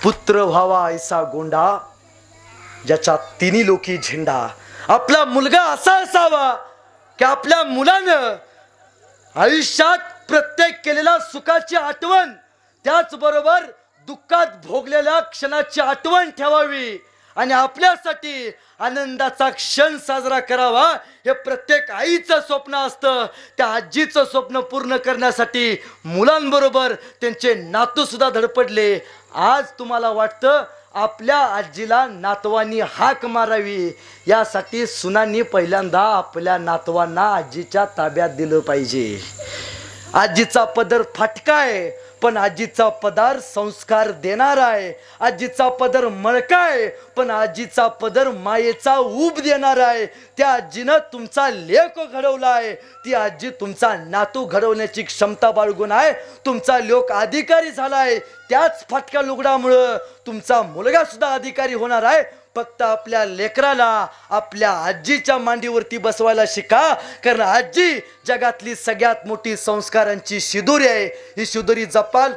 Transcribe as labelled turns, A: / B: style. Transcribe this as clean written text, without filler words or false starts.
A: पुत्र व्हावा ऐसा गोंडा ज्याच्या तिन्ही लोकी झेंडा। आपला मुलगा असा असावा की आपल्या मुलानं आयुष्यात प्रत्येक केलेल्या सुखाची आठवण, त्याचबरोबर दुःखात भोगलेल्या क्षणाची आठवण ठेवावी आणि आपल्यासाठी आनंदाचा क्षण साजरा करावा। हे प्रत्येक आईचं स्वप्न असतं। त्या आजीचं स्वप्न पूर्ण करण्यासाठी मुलांबरोबर त्यांचे नातू सुद्धा धडपडले। आज तुम्हाला वाटतं आपल्या आजीला नातवांनी हाक मारावी, यासाठी सुनांनी पहिल्यांदा आपल्या नातवांना आजीच्या ताब्यात दिलं पाहिजे। आजीचा पदर फाटका आहे, पण आजीचा पदर संस्कार देणार आहे। आजीचा पदर मळका आहे, पण आजीचा पदर मायेचा ऊब देणार आहे। त्या आजीनं तुमचा लेक घडवला आहे, ती आजी तुमचा नातू घडवण्याची क्षमता बाळगून आहे। तुमचा लोक अधिकारी झाला आहे, त्याच फाटक्या लुगडामुळं तुमचा मुलगा सुद्धा अधिकारी होणार आहे। फक्त आपल्या लेकराला आपल्या आजीच्या मांडीवरती बसवायला शिका, कारण आजी जगातली सगळ्यात मोठी संस्कारांची शिदोरी आहे। ही शिदोरी जपाल।